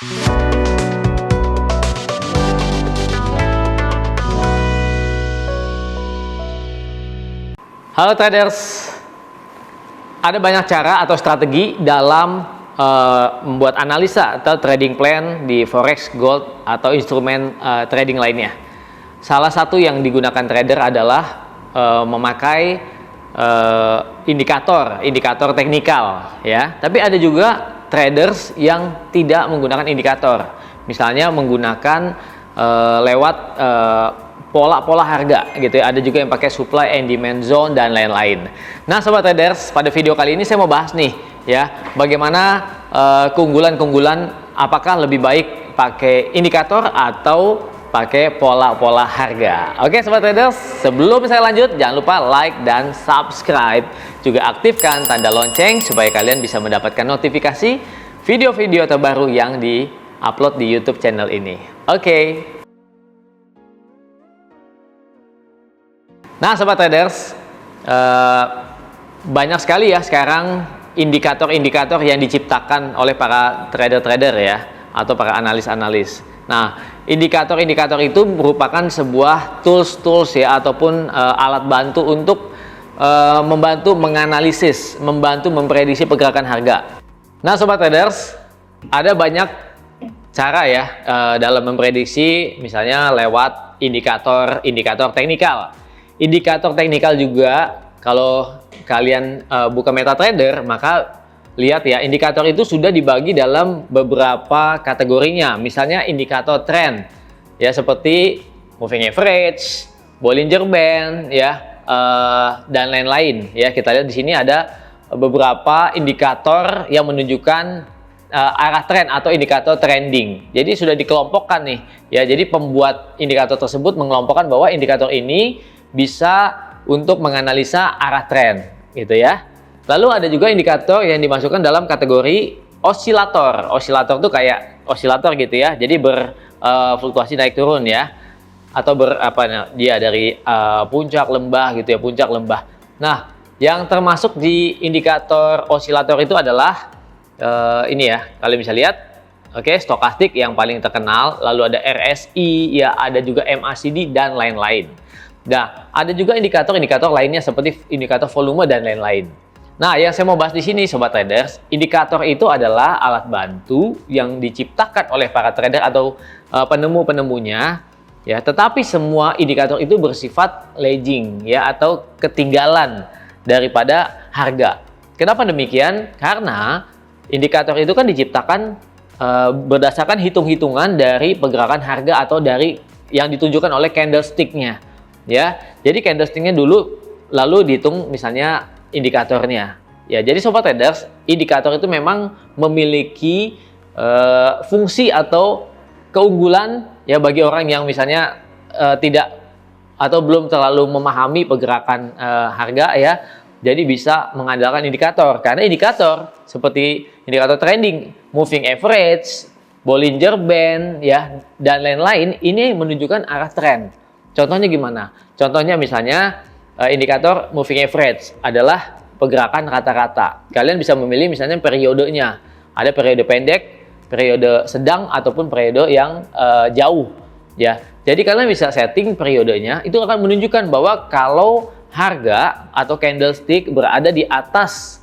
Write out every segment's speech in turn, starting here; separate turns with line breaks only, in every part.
Halo traders, ada banyak cara atau strategi dalam membuat analisa atau trading plan di forex, gold, atau instrumen trading lainnya. Salah satu yang digunakan trader adalah memakai indikator teknikal, ya. Tapi ada juga traders yang tidak menggunakan indikator, misalnya menggunakan lewat pola-pola harga gitu ya. Ada juga yang pakai supply and demand zone dan lain-lain. Nah sobat traders, pada video kali ini saya mau bahas nih ya, bagaimana keunggulan apakah lebih baik pakai indikator atau pakai pola-pola harga. Oke sobat traders, sebelum saya lanjut jangan lupa like dan subscribe, juga aktifkan tanda lonceng supaya kalian bisa mendapatkan notifikasi video-video terbaru yang di-upload di YouTube channel ini. Oke. Nah sobat traders, banyak sekali ya sekarang indikator-indikator yang diciptakan oleh para trader-trader ya, atau para analis-analis. Nah indikator-indikator itu merupakan sebuah tools ya, ataupun alat bantu untuk membantu menganalisis, membantu memprediksi pergerakan harga. Nah sobat traders, ada banyak cara ya dalam memprediksi, misalnya lewat indikator teknikal. Indikator teknikal juga, kalau kalian buka MetaTrader, maka lihat ya, indikator itu sudah dibagi dalam beberapa kategorinya. Misalnya indikator trend ya, seperti moving average, Bollinger Band ya, dan lain-lain ya. Kita lihat di sini ada beberapa indikator yang menunjukkan arah tren atau indikator trending. Jadi sudah dikelompokkan nih ya. Jadi pembuat indikator tersebut mengelompokkan bahwa indikator ini bisa untuk menganalisa arah tren gitu ya. Lalu ada juga indikator yang dimasukkan dalam kategori osilator. Osilator tuh kayak osilator gitu ya. Jadi berfluktuasi naik turun ya. Atau dia dari puncak lembah gitu ya, puncak lembah. Nah, yang termasuk di indikator osilator itu adalah ini ya. Kalian bisa lihat. Oke, stokastik yang paling terkenal, lalu ada RSI, ya ada juga MACD dan lain-lain. Nah, ada juga indikator-indikator lainnya seperti indikator volume dan lain-lain. Nah, yang saya mau bahas di sini sobat traders, indikator itu adalah alat bantu yang diciptakan oleh para trader atau penemu-penemunya ya, tetapi semua indikator itu bersifat lagging ya, atau ketinggalan daripada harga. Kenapa demikian? Karena indikator itu kan diciptakan berdasarkan hitung-hitungan dari pergerakan harga atau dari yang ditunjukkan oleh candlestick-nya. Ya, jadi candlestick-nya dulu, lalu dihitung misalnya indikatornya. Ya, jadi sobat traders, indikator itu memang memiliki fungsi atau keunggulan ya bagi orang yang misalnya tidak atau belum terlalu memahami pergerakan harga ya. Jadi bisa mengandalkan indikator, karena indikator seperti indikator trending, moving average, Bollinger Band ya, dan lain-lain ini menunjukkan arah tren. Contohnya gimana? Contohnya misalnya indikator moving average adalah pergerakan rata-rata. Kalian bisa memilih misalnya periodenya. Ada periode pendek, periode sedang, ataupun periode yang jauh. Ya, jadi kalian bisa setting periodenya. Itu akan menunjukkan bahwa kalau harga atau candlestick berada di atas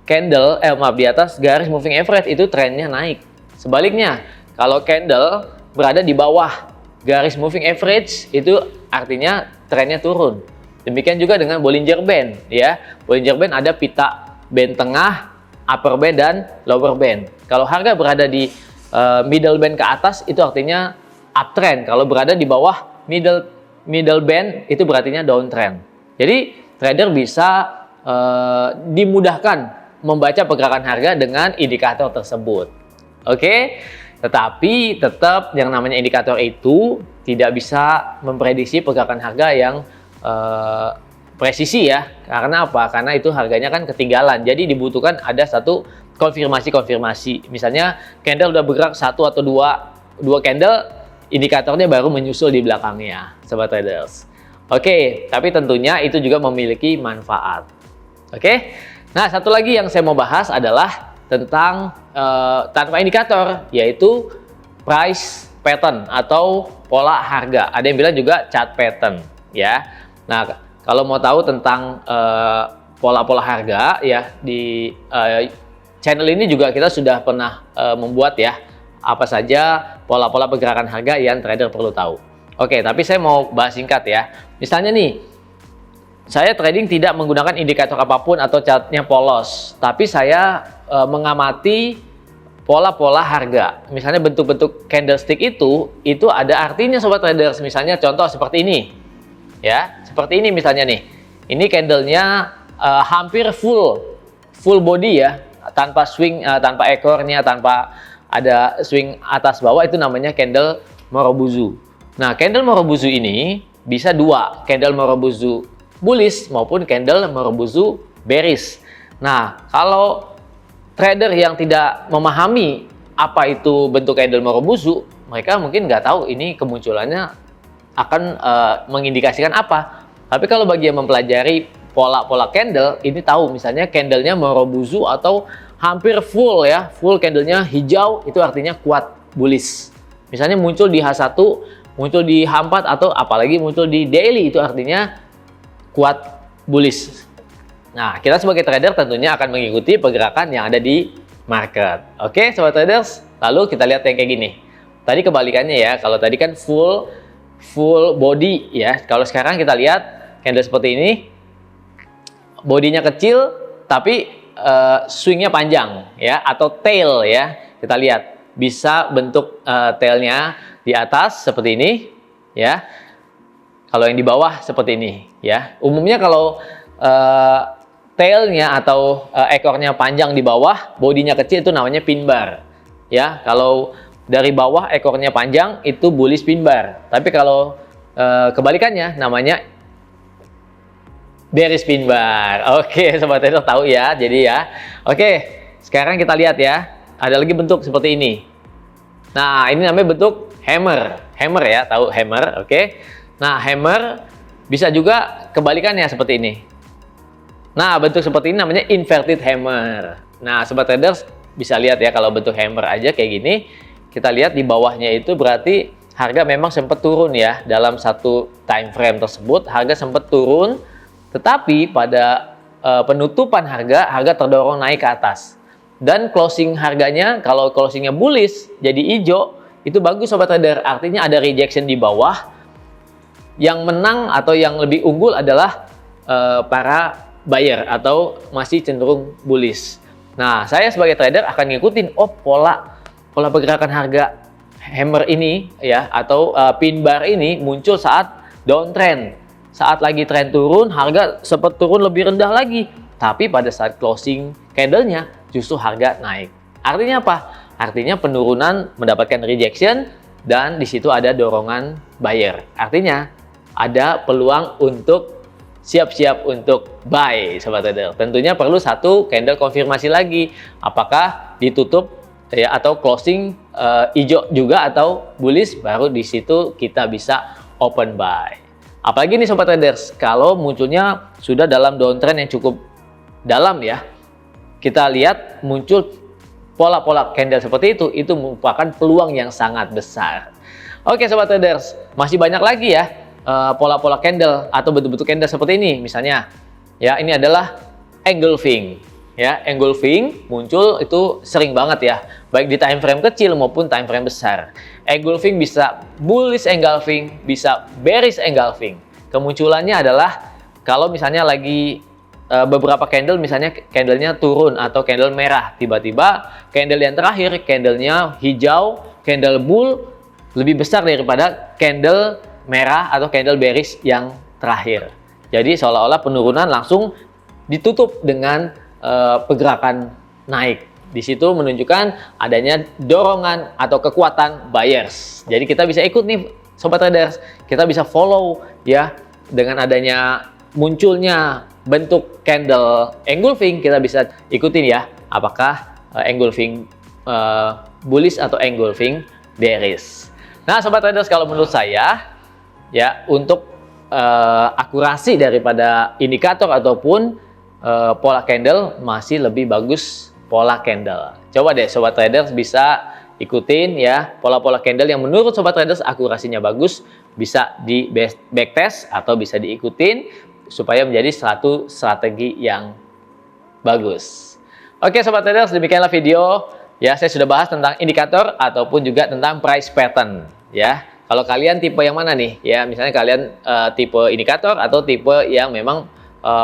di atas garis moving average, itu trennya naik. Sebaliknya, kalau candle berada di bawah garis moving average, itu artinya trennya turun. Demikian juga dengan Bollinger Band ya. Bollinger Band ada pita band tengah, upper band dan lower band. Kalau harga berada di middle band ke atas, itu artinya uptrend. Kalau berada di bawah middle band, itu berartinya downtrend. Jadi trader bisa dimudahkan membaca pergerakan harga dengan indikator tersebut. Oke? Tetapi tetap yang namanya indikator itu tidak bisa memprediksi pergerakan harga yang presisi ya. Karena apa? Karena itu harganya kan ketinggalan. Jadi dibutuhkan ada satu konfirmasi. Misalnya candle udah bergerak satu atau dua candle, indikatornya baru menyusul di belakangnya, sobat traders. Oke, tapi tentunya itu juga memiliki manfaat. Oke. Nah, satu lagi yang saya mau bahas adalah tentang tanpa indikator, yaitu price pattern atau pola harga. Ada yang bilang juga chart pattern ya. Nah, kalau mau tahu tentang pola-pola harga ya, di channel ini juga kita sudah pernah membuat ya, apa saja pola-pola pergerakan harga yang trader perlu tahu. Oke, tapi saya mau bahas singkat ya. Misalnya nih, saya trading tidak menggunakan indikator apapun atau chartnya polos, tapi saya mengamati pola-pola harga. Misalnya bentuk-bentuk candlestick itu ada artinya sobat traders. Misalnya contoh seperti ini, ya, seperti ini misalnya nih. Ini candlenya hampir full body ya, tanpa swing, tanpa ekornya, tanpa ada swing atas bawah, itu namanya candle Morobuzu. Nah, candle Morobuzu ini bisa dua, candle Morobuzu bullish maupun candle Morobuzu bearish. Nah, kalau trader yang tidak memahami apa itu bentuk candle Morobuzu, mereka mungkin nggak tahu ini kemunculannya akan mengindikasikan apa. Tapi kalau bagi yang mempelajari pola-pola candle, ini tahu misalnya candlenya Morobuzu atau hampir full ya, full candlenya hijau, itu artinya kuat bullish. Misalnya muncul di H1, muncul di H4, atau apalagi muncul di daily, itu artinya kuat bullish. Nah, kita sebagai trader tentunya akan mengikuti pergerakan yang ada di market. Oke, sobat traders, lalu kita lihat yang kayak gini. Tadi kebalikannya ya, kalau tadi kan full body ya. Kalau sekarang kita lihat candle seperti ini, bodinya kecil tapi swingnya panjang ya, atau tail ya. Kita lihat bisa bentuk tailnya di atas seperti ini ya. Kalau yang di bawah seperti ini ya. Umumnya kalau tailnya atau ekornya panjang di bawah, bodinya kecil, itu namanya pin bar ya. Kalau dari bawah ekornya panjang, itu bullish pin bar. Tapi kalau kebalikannya namanya bearish pin bar. Oke, sobat trader tahu ya. Jadi ya. Oke, sekarang kita lihat ya. Ada lagi bentuk seperti ini. Nah, ini namanya bentuk hammer. Hammer ya, tahu hammer, oke. Nah, hammer bisa juga kebalikannya seperti ini. Nah, bentuk seperti ini namanya inverted hammer. Nah, sobat traders bisa lihat ya, kalau bentuk hammer aja kayak gini, kita lihat di bawahnya itu berarti harga memang sempat turun ya. Dalam satu time frame tersebut, harga sempat turun, tetapi pada penutupan harga terdorong naik ke atas. Dan closing harganya, kalau closingnya bullish, jadi hijau, itu bagus sobat trader. Artinya ada rejection di bawah. Yang menang atau yang lebih unggul adalah para buyer atau masih cenderung bullish. Nah, saya sebagai trader akan ngikutin pola pergerakan harga hammer ini ya, atau pin bar ini muncul saat downtrend. Saat lagi tren turun, harga sempat turun lebih rendah lagi. Tapi pada saat closing candlenya justru harga naik. Artinya apa? Artinya penurunan mendapatkan rejection dan di situ ada dorongan buyer. Artinya ada peluang untuk siap-siap untuk buy, sobat trader. Tentunya perlu satu candle konfirmasi lagi, apakah ditutup ya atau closing hijau juga atau bullish, baru di situ kita bisa open buy. Apalagi nih sobat traders, kalau munculnya sudah dalam downtrend yang cukup dalam ya, kita lihat muncul pola-pola candle seperti itu merupakan peluang yang sangat besar. Oke sobat traders, masih banyak lagi ya pola-pola candle atau bentuk-bentuk candle seperti ini. Misalnya ya, ini adalah engulfing ya. Engulfing muncul itu sering banget ya, baik di time frame kecil maupun time frame besar. Engulfing bisa bullish engulfing, bisa bearish engulfing. Kemunculannya adalah kalau misalnya lagi beberapa candle, misalnya candlenya turun atau candle merah, tiba-tiba candle yang terakhir candlenya hijau, candle bull lebih besar daripada candle merah atau candle bearish yang terakhir. Jadi seolah-olah penurunan langsung ditutup dengan pergerakan naik. Di situ menunjukkan adanya dorongan atau kekuatan buyers. Jadi kita bisa ikut nih sobat traders, kita bisa follow ya, dengan adanya munculnya bentuk candle engulfing, kita bisa ikutin ya, apakah engulfing bullish atau engulfing bearish. Nah sobat traders, kalau menurut saya ya, untuk akurasi daripada indikator ataupun pola candle masih lebih bagus pola candle. Coba deh sobat traders bisa ikutin ya pola-pola candle yang menurut sobat traders akurasinya bagus, bisa di backtest atau bisa diikutin supaya menjadi satu strategi yang bagus. Oke sobat traders, demikianlah video ya, saya sudah bahas tentang indikator ataupun juga tentang price pattern ya. Kalau kalian tipe yang mana nih ya, misalnya kalian tipe indikator atau tipe yang memang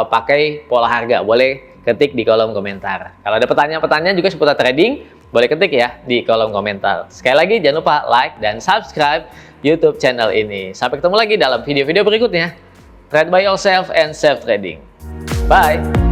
pakai pola harga, boleh ketik di kolom komentar. Kalau ada pertanyaan-pertanyaan juga seputar trading, boleh ketik ya di kolom komentar. Sekali lagi jangan lupa like dan subscribe YouTube channel ini. Sampai ketemu lagi dalam video-video berikutnya. Trade by yourself and self trading. Bye.